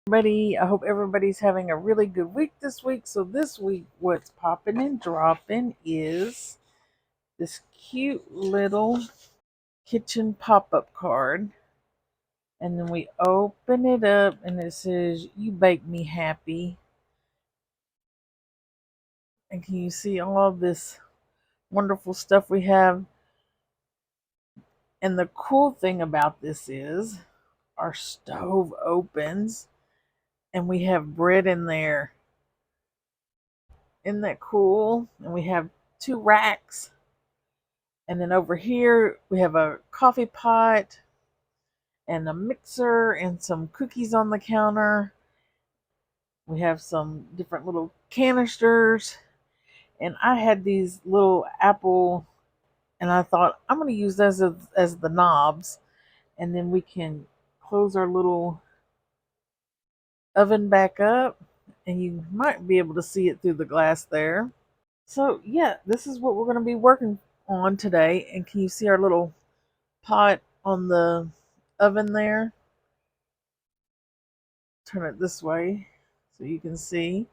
Everybody, I hope everybody's having a really good week this week. So this week, what's popping and dropping is this cute little kitchen pop-up card. And then we open it up and it says, "You bake me happy." And can you see all this wonderful stuff we have? And the cool thing about this is our stove opens and we have bread in there. Isn't that cool? And we have two racks. And then over here, we have a coffee pot and a mixer and some cookies on the counter. We have some different little canisters. And I had these little apple, and I thought I'm going to use those as the knobs. And then we can close our little oven back up. And you might be able to see it through the glass there. So, yeah, this is what we're going to be working on today. And can you see our little pot on the oven there? Turn it this way so you can see.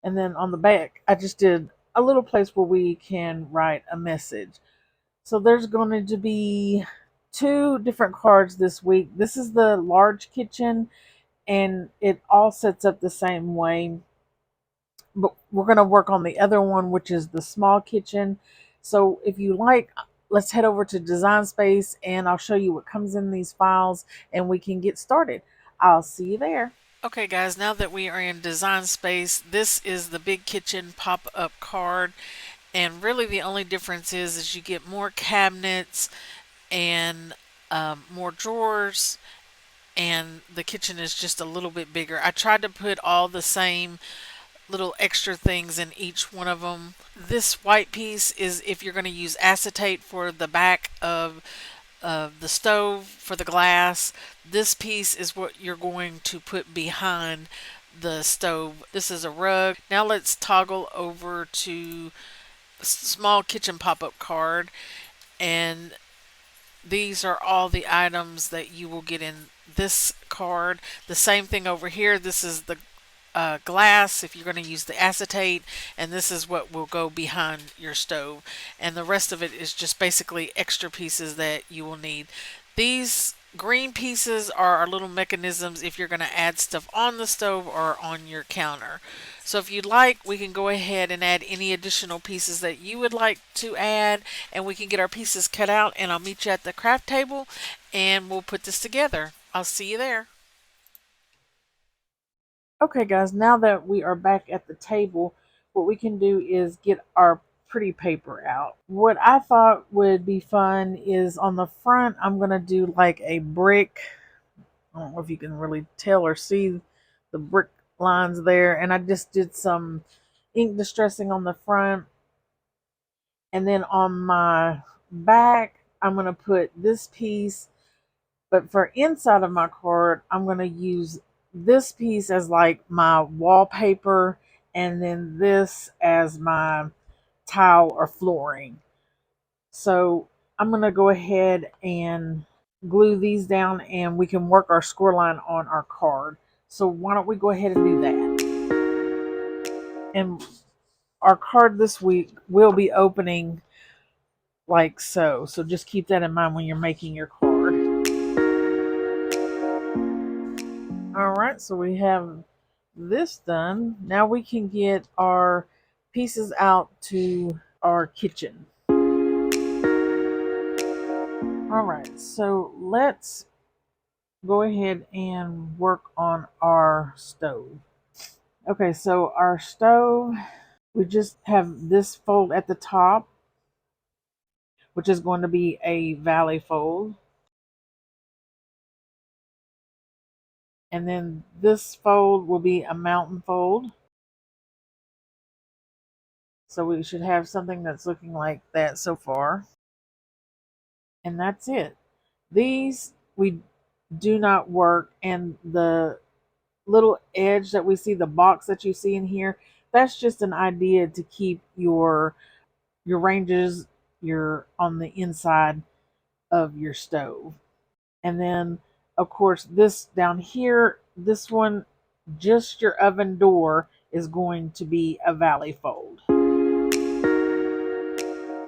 And then on the back, I just did a little place where we can write a message. So there's going to be two different cards this week. This is the large kitchen, and it all sets up the same way. But we're going to work on the other one, which is the small kitchen. So if you like, let's head over to Design Space and I'll show you what comes in these files and we can get started. I'll see you there. Okay, guys, now that we are in Design Space, this is the big kitchen pop-up card. And really the only difference is you get more cabinets and more drawers, and the kitchen is just a little bit bigger. I tried to put all the same little extra things in each one of them. This white piece is if you're going to use acetate for the back of the stove for the glass. This piece is what you're going to put behind the stove. This is a rug. Now let's toggle over to small kitchen pop-up card, and these are all the items that you will get in this card. The same thing over here. This is the glass if you're going to use the acetate, and this is what will go behind your stove, and the rest of it is just basically extra pieces that you will need. These green pieces are our little mechanisms if you're going to add stuff on the stove or on your counter. So if you'd like, we can go ahead and add any additional pieces that you would like to add, and we can get our pieces cut out, and I'll meet you at the craft table and we'll put this together. I'll see you there. Okay, guys, now that we are back at the table, what we can do is get our pretty paper out. What I thought would be fun is on the front, I'm going to do like a brick. I don't know if you can really tell or see the brick lines there. And I just did some ink distressing on the front. And then on my back, I'm going to put this piece. But for inside of my card, I'm going to use this piece as like my wallpaper, and then this as my tile or flooring. So I'm going to go ahead and glue these down and we can work our score line on our card. So why don't we go ahead and do that? And our card this week will be opening like so. So just keep that in mind when you're making your card. All right, so we have this done. Now we can get our pieces out to our kitchen. All right, so let's go ahead and work on our stove. Okay, so our stove, we just have this fold at the top, which is going to be a valley fold. And then this fold will be a mountain fold. So we should have something that's looking like that so far. And that's it. These we do not work, and the little edge that we see, the box that you see in here, that's just an idea to keep your ranges your on the inside of your stove. And then of course, this down here, this one, just your oven door is going to be a valley fold.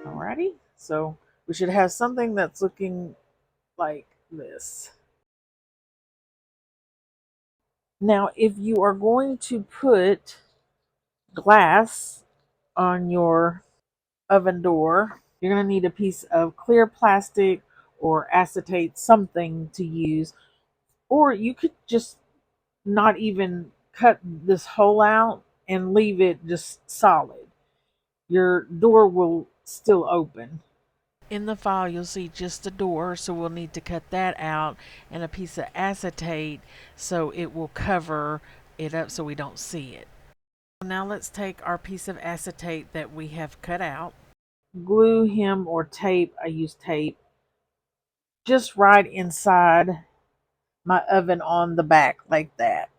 Alrighty, so we should have something that's looking like this. Now, if you are going to put glass on your oven door, you're going to need a piece of clear plastic or acetate, something to use. Or you could just not even cut this hole out and leave it just solid. Your door will still open. In the file, you'll see just a door, so we'll need to cut that out, and a piece of acetate so it will cover it up so we don't see it. Now let's take our piece of acetate that we have cut out, glue him or tape, I use tape, just right inside my oven on the back like that.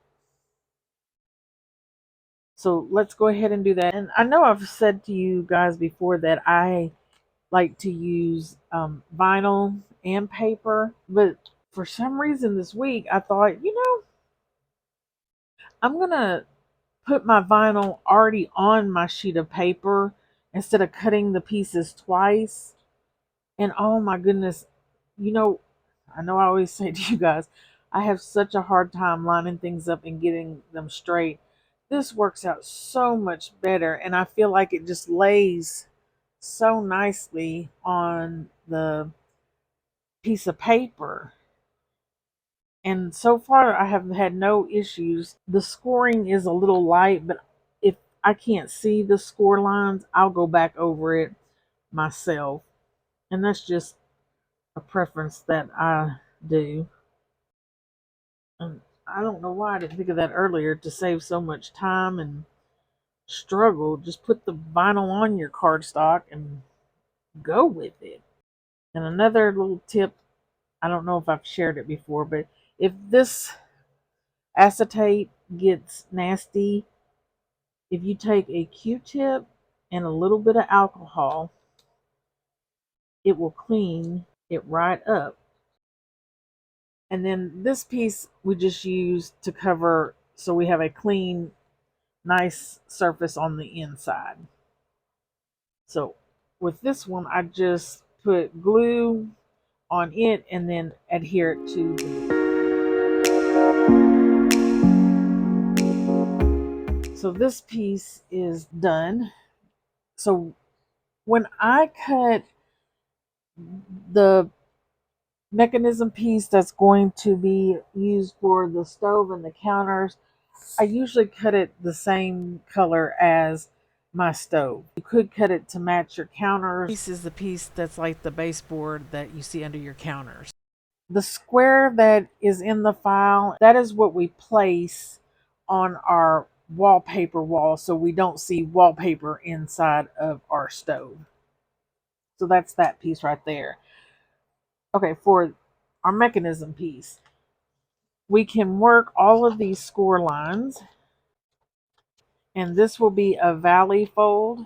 So let's go ahead and do that. And I know I've said to you guys before that I like to use vinyl and paper, but for some reason this week I thought, I'm gonna put my vinyl already on my sheet of paper instead of cutting the pieces twice. And oh my goodness, you know, I know I always say to you guys, I have such a hard time lining things up and getting them straight. This works out so much better, and I feel like it just lays so nicely on the piece of paper. And so far, I have had no issues. The scoring is a little light, but if I can't see the score lines, I'll go back over it myself. And that's just a preference that I do. And I don't know why I didn't think of that earlier to save so much time and struggle. Just put the vinyl on your cardstock and go with it. And another little tip, I don't know if I've shared it before, but if this acetate gets nasty, if you take a Q-tip and a little bit of alcohol, it will clean it right up. And then this piece we just use to cover so we have a clean, nice surface on the inside. So with this one, I just put glue on it and then adhere it to the. So this piece is done. So when I cut the mechanism piece that's going to be used for the stove and the counters, I usually cut it the same color as my stove. You could cut it to match your counters. This is the piece that's like the baseboard that you see under your counters. The square that is in the file, that is what we place on our wallpaper wall so we don't see wallpaper inside of our stove. So that's that piece right there. Okay, for our mechanism piece, we can work all of these score lines, and this will be a valley fold,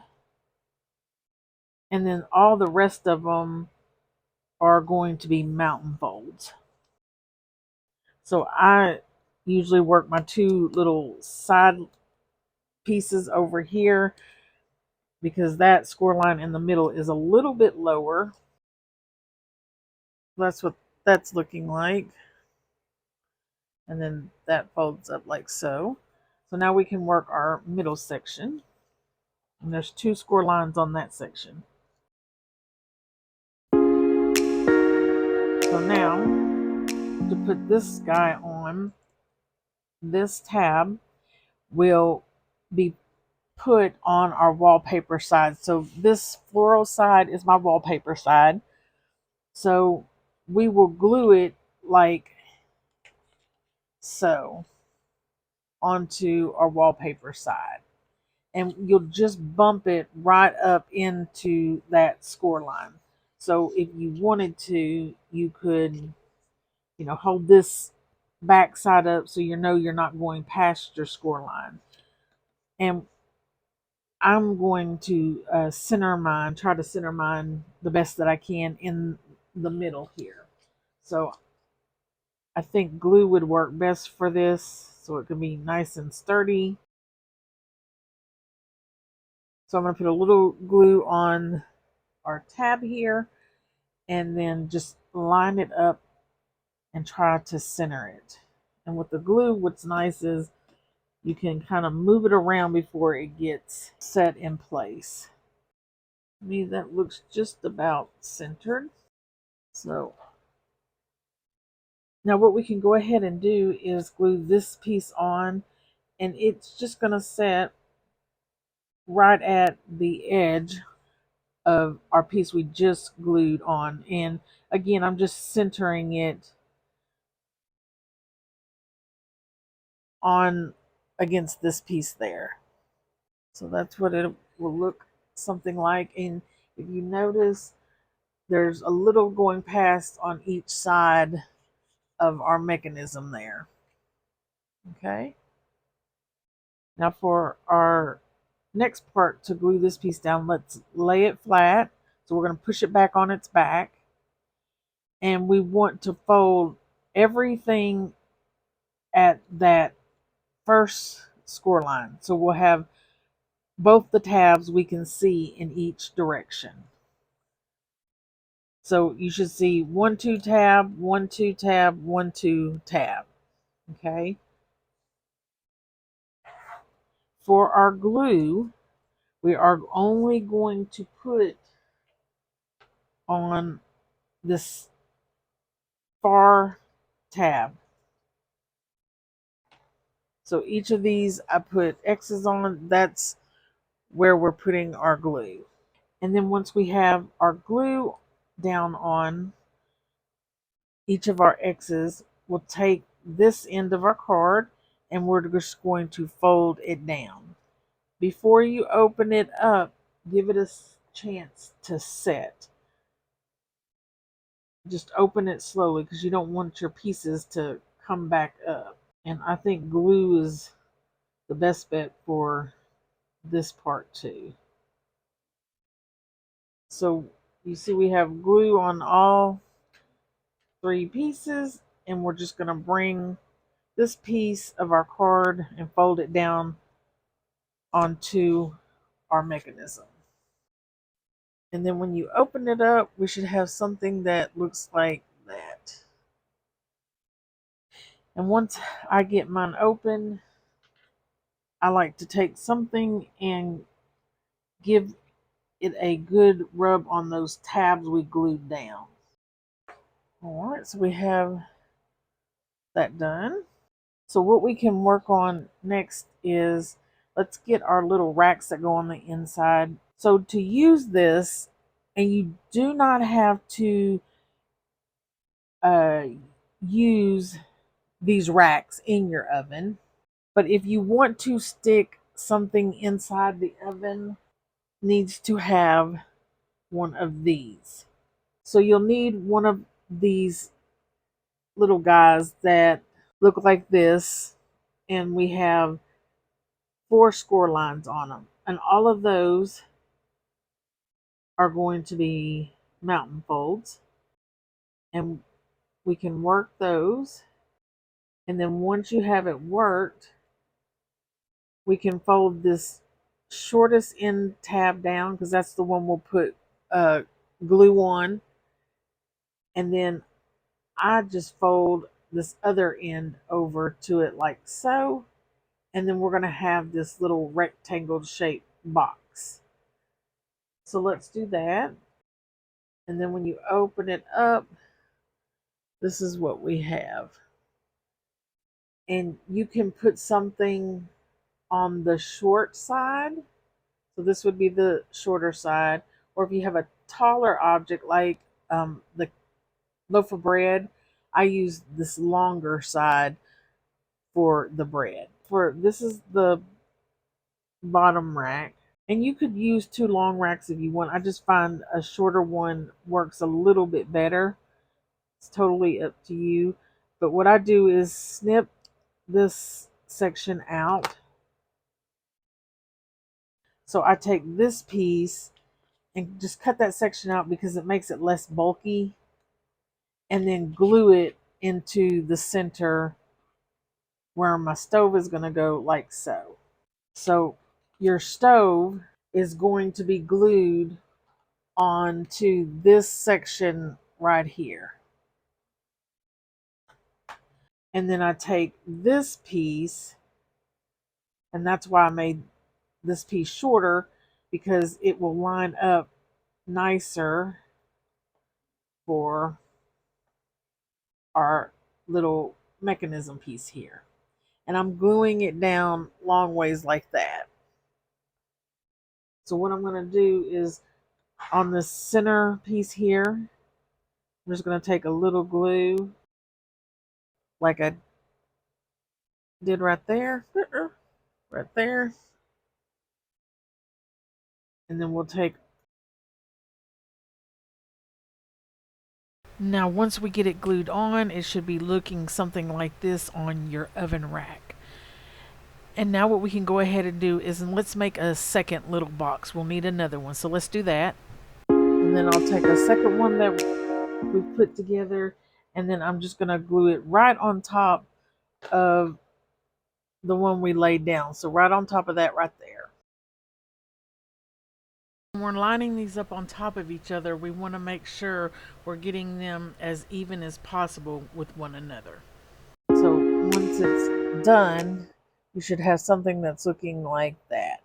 and then all the rest of them are going to be mountain folds. So I usually work my two little side pieces over here because that score line in the middle is a little bit lower. That's what that's looking like. And then that folds up like so. So now we can work our middle section. And there's two score lines on that section. So now, to put this guy on, this tab will be put on our wallpaper side. So this floral side is my wallpaper side. So we will glue it like so onto our wallpaper side. And you'll just bump it right up into that score line. So if you wanted to, you could, hold this back side up so you know you're not going past your score line. And I'm going to try to center mine the best that I can in the middle here. So I think glue would work best for this so it can be nice and sturdy. So I'm going to put a little glue on our tab here and then just line it up and try to center it. And with the glue, what's nice is you can kind of move it around before it gets set in place. To me, that looks just about centered. So now what we can go ahead and do is glue this piece on, and it's just going to set right at the edge of our piece we just glued on. And again, I'm just centering it on against this piece there. So that's what it will look something like. And if you notice, there's a little going past on each side of our mechanism there. Okay. Now for our next part to glue this piece down, let's lay it flat. So we're going to push it back on its back. And we want to fold everything at that first score line. So we'll have both the tabs we can see in each direction. So you should see 1, 2 tab, 1, 2 tab, 1, 2 tab. Okay. For our glue, we are only going to put on this far tab. So each of these I put X's on. That's where we're putting our glue. And then once we have our glue down on each of our X's, we'll take this end of our card and we're just going to fold it down. Before you open it up, give it a chance to set. Just open it slowly because you don't want your pieces to come back up. And I think glue is the best bet for this part too. So you see we have glue on all 3 pieces, and we're just going to bring this piece of our card and fold it down onto our mechanism. And then when you open it up, we should have something that looks like that. And once I get mine open, I like to take something and give it a good rub on those tabs we glued down. All right, so we have that done. So what we can work on next is let's get our little racks that go on the inside. So to use this, and you do not have to use these racks in your oven, but if you want to stick something inside the oven, needs to have one of these. So you'll need one of these little guys that look like this, and we have 4 score lines on them, and all of those are going to be mountain folds, and we can work those. And then once you have it worked, we can fold this shortest end tab down because that's the one we'll put glue on. And then I just fold this other end over to it like so. And then we're going to have this little rectangle shaped box. So let's do that. And then when you open it up, this is what we have. And you can put something on the short side. So this would be the shorter side. Or if you have a taller object like the loaf of bread, I use this longer side for the bread. For this is the bottom rack. And you could use 2 long racks if you want. I just find a shorter one works a little bit better. It's totally up to you. But what I do is snip this section out. So I take this piece and just cut that section out because it makes it less bulky, and then glue it into the center where my stove is going to go, like so. So your stove is going to be glued onto this section right here. And then I take this piece, and that's why I made this piece shorter, because it will line up nicer for our little mechanism piece here. And I'm gluing it down long ways like that. So what I'm going to do is on the center piece here, I'm just going to take a little glue like I did right there, right there. And then we'll take. Now once we get it glued on, it should be looking something like this on your oven rack. And now what we can go ahead and do is, let's make a second little box. We'll need another one, so let's do that. And then I'll take a second one that we put together, and then I'm just going to glue it right on top of the one we laid down. So right on top of that right there. When we're lining these up on top of each other, we want to make sure we're getting them as even as possible with one another. So once it's done, you should have something that's looking like that.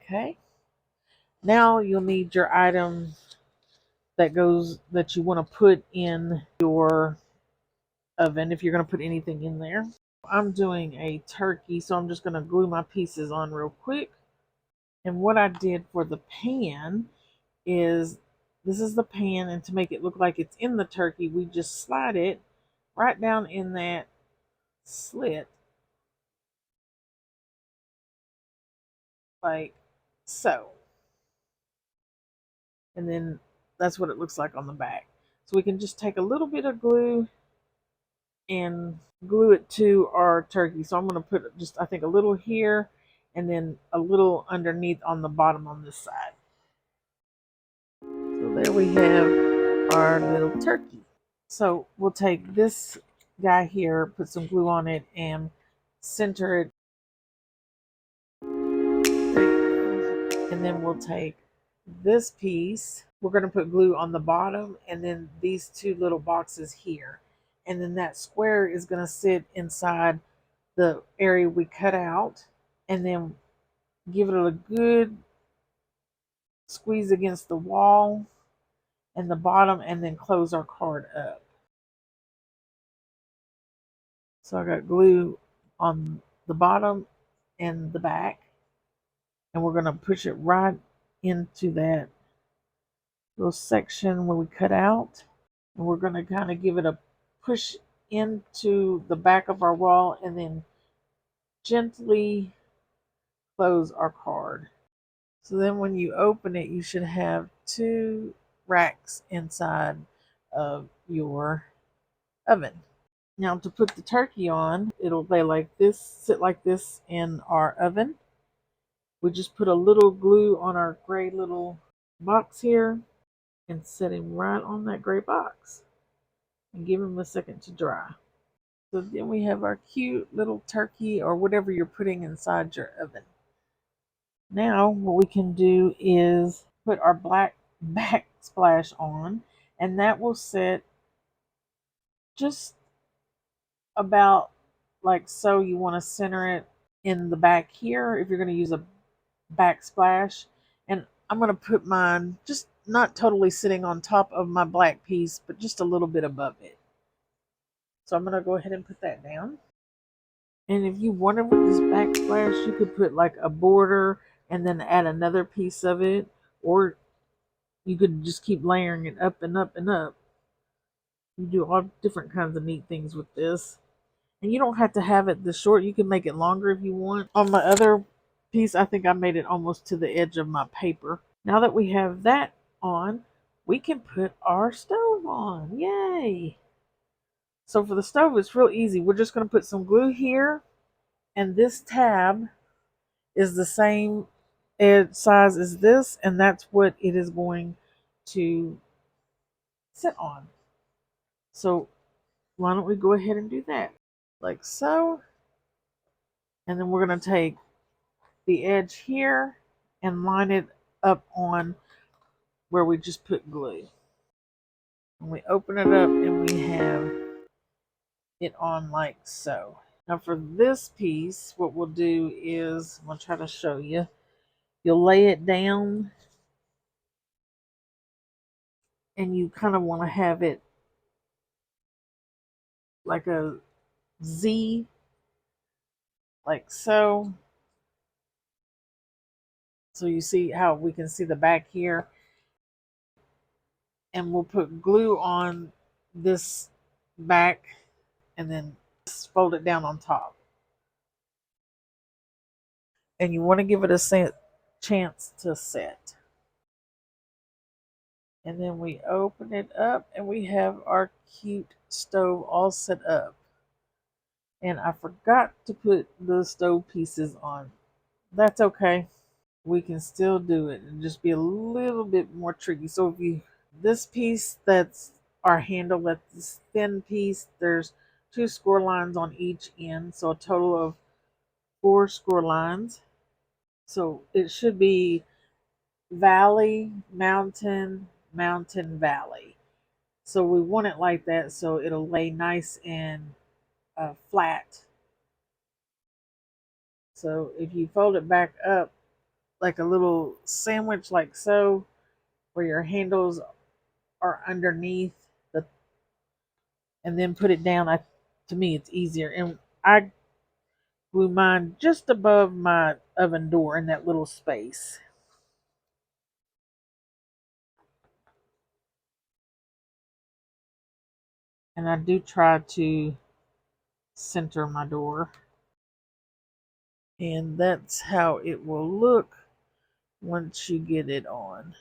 Okay. Now you'll need your item that you want to put in your oven, if you're going to put anything in there. I'm doing a turkey, so I'm just going to glue my pieces on real quick. And what I did for the pan is, this is the pan, and to make it look like it's in the turkey, we just slide it right down in that slit, like so. And then that's what it looks like on the back. So we can just take a little bit of glue and glue it to our turkey. So I'm going to put just, I think, a little here, and then a little underneath on the bottom on this side. So there we have our little turkey. So we'll take this guy here, put some glue on it, and center it. And then we'll take this piece. We're going to put glue on the bottom, and then these two little boxes here. And then that square is going to sit inside the area we cut out, and then give it a good squeeze against the wall and the bottom, and then close our card up. So I got glue on the bottom and the back, and we're going to push it right into that little section where we cut out, and we're going to kind of give it a push into the back of our wall, and then gently close our card. So then when you open it, you should have two racks inside of your oven. Now to put the turkey on, it'll lay like this, sit like this in our oven. We just put a little glue on our gray little box here and set him right on that gray box and give him a second to dry. So then we have our cute little turkey, or whatever you're putting inside your oven. Now what we can do is put our black backsplash on, and that will sit just about like so. You want to center it in the back here if you're going to use a backsplash. And I'm going to put mine just not totally sitting on top of my black piece, but just a little bit above it. So I'm going to go ahead and put that down. And if you wanted with this backsplash, you could put like a border and then add another piece of it, or you could just keep layering it up and up and up. You do all different kinds of neat things with this. And you don't have to have it this short. You can make it longer if you want. On my other piece, I think I made it almost to the edge of my paper. Now that we have that on, we can put our stove on. Yay! So for the stove, it's real easy. We're just going to put some glue here, and this tab is the same size as this, and that's what it is going to sit on. So why don't we go ahead and do that? Like so. And then we're going to take the edge here and line it up on where we just put glue. And we open it up and we have it on like so. Now for this piece, what we'll do is, I'm going to try to show you. You'll lay it down and you kind of want to have it like a Z, like so. So you see how we can see the back here. And we'll put glue on this back and then fold it down on top. And you want to give it a chance to set. And then we open it up and we have our cute stove all set up. And I forgot to put the stove pieces on. That's okay. We can still do it and just be a little bit more tricky. So if you, this piece that's our handle, that's this thin piece, there's 2 score lines on each end. So a total of 4 score lines. So it should be valley, mountain, mountain, valley. So we want it like that so it'll lay nice and flat. So if you fold it back up like a little sandwich like so, where your handles are underneath the, and then put it down, to me it's easier. And I glue mine just above my oven door in that little space. And I do try to center my door. And that's how it will look once you get it on.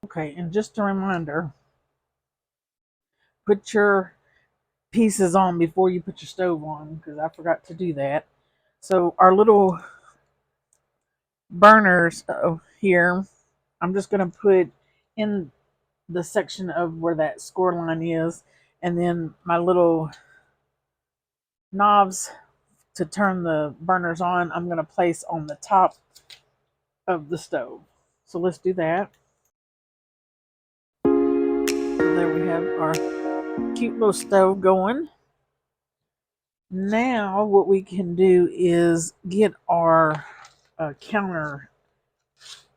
Okay, and just a reminder, put your pieces on before you put your stove on, because I forgot to do that. So our little burners here, I'm just going to put in the section of where that score line is, and then my little knobs to turn the burners on, I'm going to place on the top of the stove. So let's do that. So there we have our cute little stove going. Now what we can do is get our counter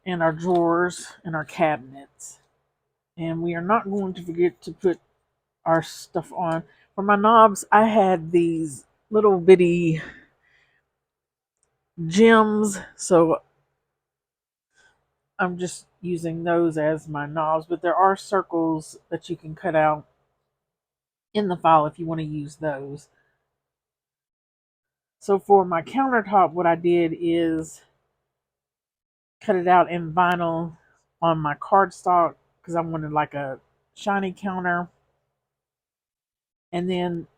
and our drawers and our cabinets. And we are not going to forget to put our stuff on. For my knobs, I had these little bitty gems, so I'm just using those as my knobs, but there are circles that you can cut out in the file if you want to use those. So for my countertop, what I did is cut it out in vinyl on my cardstock because I wanted like a shiny counter. And then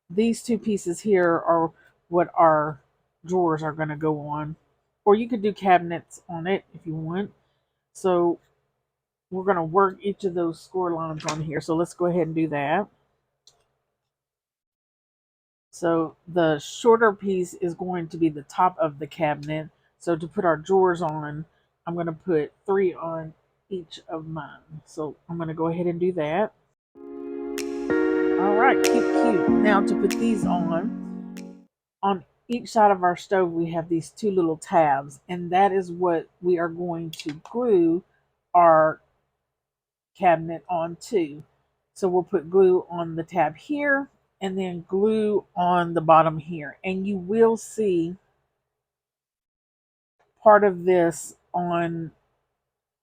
these 2 pieces here are what our drawers are going to go on. Or you could do cabinets on it if you want. So we're going to work each of those score lines on here. So let's go ahead and do that. So the shorter piece is going to be the top of the cabinet. So to put our drawers on, I'm going to put 3 on each of mine. So I'm going to go ahead and do that. All right, cute. Now to put these on each side of our stove, we have these 2 little tabs, and that is what we are going to glue our cabinet onto. So we'll put glue on the tab here and then glue on the bottom here. And you will see part of this on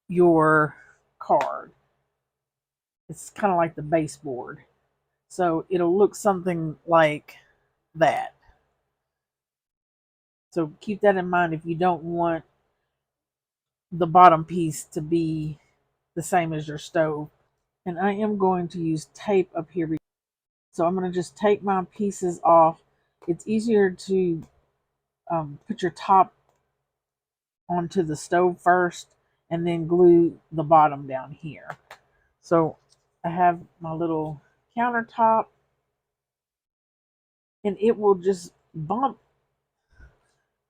your card. It's kind of like the baseboard. So it'll look something like that. So keep that in mind if you don't want the bottom piece to be the same as your stove. And I am going to use tape up here. So I'm going to just take my pieces off. It's easier to put your top onto the stove first and then glue the bottom down here. So I have my little countertop, and it will just bump.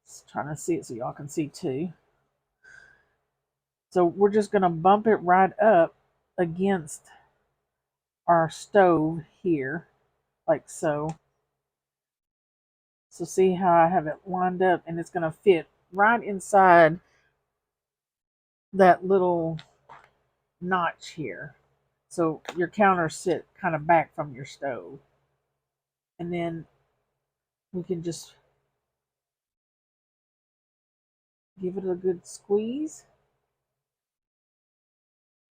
Just trying to see it so y'all can see too. So we're just going to bump it right up against our stove here, like so. So see how I have it lined up, and it's going to fit right inside that little notch here. So your counters sit kind of back from your stove. And then we can just give it a good squeeze.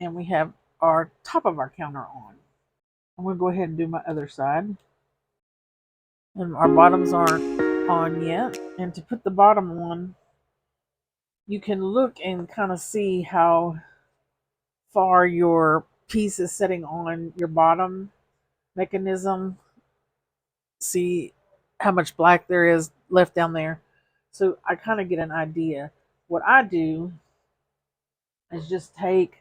And we have our top of our counter on. I'm going to go ahead and do my other side. And our bottoms aren't on yet. And to put the bottom on, you can look and kind of see how far your piece is sitting on your bottom mechanism. See how much black there is left down there. So I kind of get an idea. What I do is just take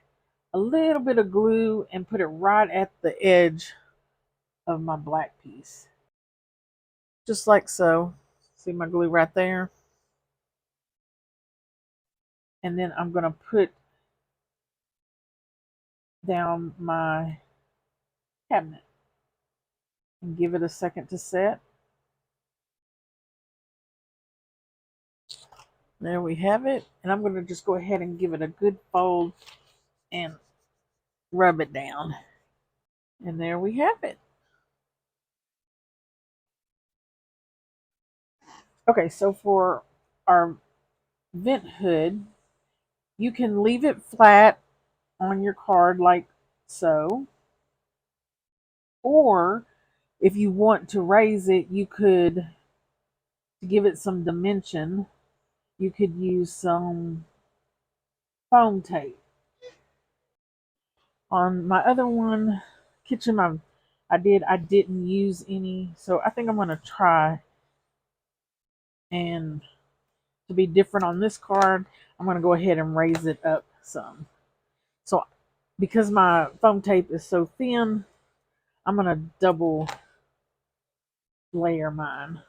a little bit of glue and put it right at the edge of my black piece. Just like so. See my glue right there? And then I'm going to put down my cabinet and give it a second to set. There we have it. And I'm going to just go ahead and give it a good fold and rub it down. And there we have it. Okay, so for our vent hood, you can leave it flat on your card like so. Or if you want to raise it, you could, to give it some dimension, you could use some foam tape. On my other one, kitchen, I didn't use any, so I think I'm going to try, and to be different on this card, I'm going to go ahead and raise it up some. So because my foam tape is so thin, I'm going to double layer mine.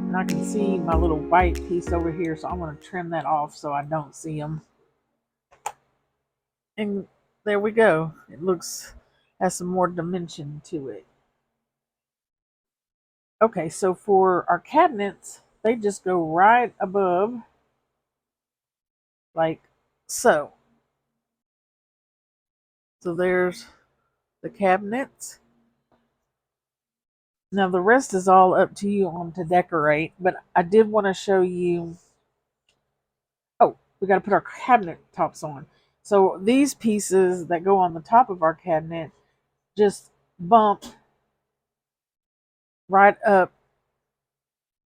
And I can see my little white piece over here, so I'm going to trim that off so I don't see them. And there we go. It has some more dimension to it. Okay, so for our cabinets, they just go right above, like so. So there's the cabinets. Now the rest is all up to you on to decorate, but I did want to show you. Oh, we got to put our cabinet tops on. So these pieces that go on the top of our cabinet just bump right up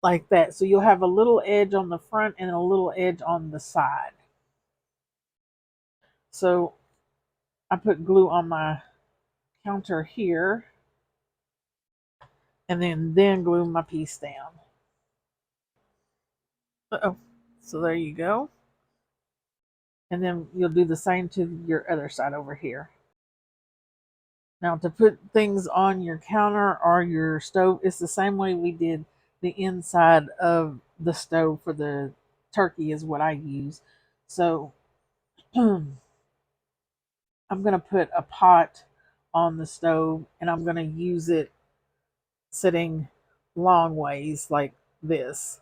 like that. So you'll have a little edge on the front and a little edge on the side. So I put glue on my counter here, and then glue my piece down. Uh-oh. So there you go. And then you'll do the same to your other side over here. Now to put things on your counter or your stove, it's the same way we did the inside of the stove for the turkey is what I use. So I'm going to put a pot on the stove, and I'm going to use it sitting long ways like this.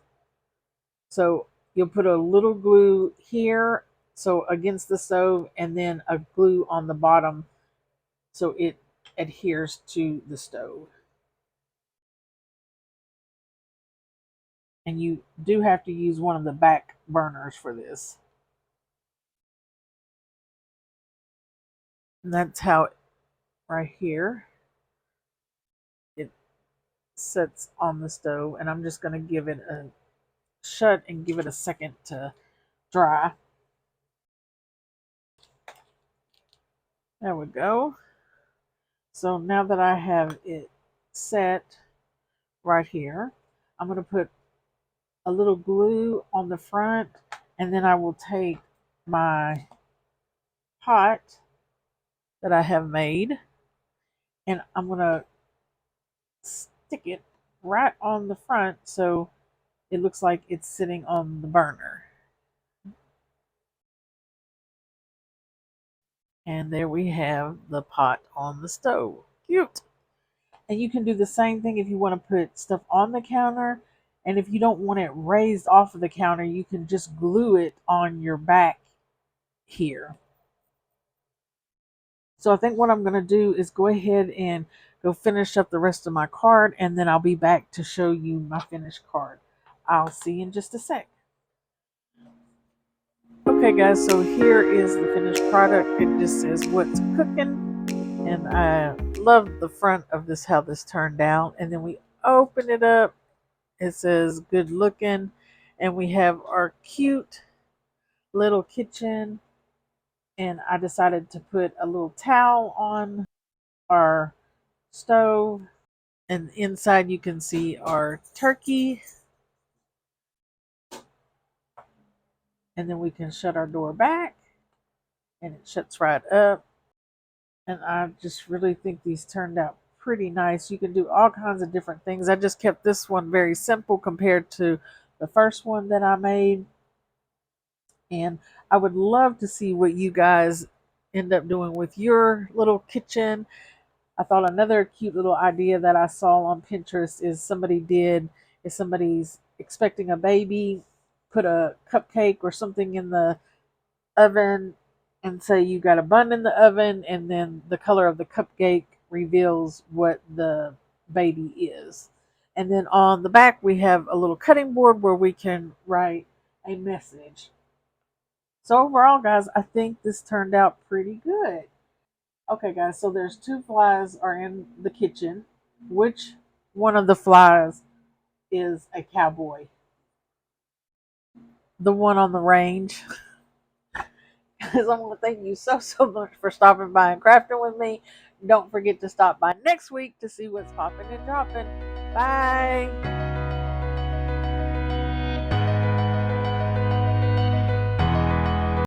So you'll put a little glue here, so against the stove, and then a glue on the bottom so it adheres to the stove. And you do have to use one of the back burners for this. And that's how right here it sits on the stove. And I'm just going to give it a shut and give it a second to dry. There we go. So now that I have it set right here, I'm going to put a little glue on the front, and then I will take my pot that I have made and I'm going to stick it right on the front so it looks like it's sitting on the burner. And there we have the pot on the stove. Cute. And you can do the same thing if you want to put stuff on the counter. And if you don't want it raised off of the counter, you can just glue it on your back here. So I think what I'm going to do is go ahead and go finish up the rest of my card, and then I'll be back to show you my finished card. I'll see you in just a sec. Okay guys, so here is the finished product. It just says what's cooking, and I love the front of this, how this turned out. And then we open it up, it says good looking, and we have our cute little kitchen. And I decided to put a little towel on our stove, and inside you can see our turkey, and then we can shut our door back and it shuts right up. And I just really think these turned out pretty nice. You can do all kinds of different things. I just kept this one very simple compared to the first one that I made. And I would love to see what you guys end up doing with your little kitchen. I thought another cute little idea that I saw on Pinterest is if somebody's expecting a baby, put a cupcake or something in the oven and say you got a bun in the oven, and then the color of the cupcake reveals what the baby is. And then on the back, we have a little cutting board where we can write a message. So overall, guys, I think this turned out pretty good. Okay, guys, so there's two flies are in the kitchen. Which one of the flies is a cowboy? The one on the range. Guys, I want to thank you so much for stopping by and crafting with me. Don't forget to stop by next week to see what's popping and dropping. Bye.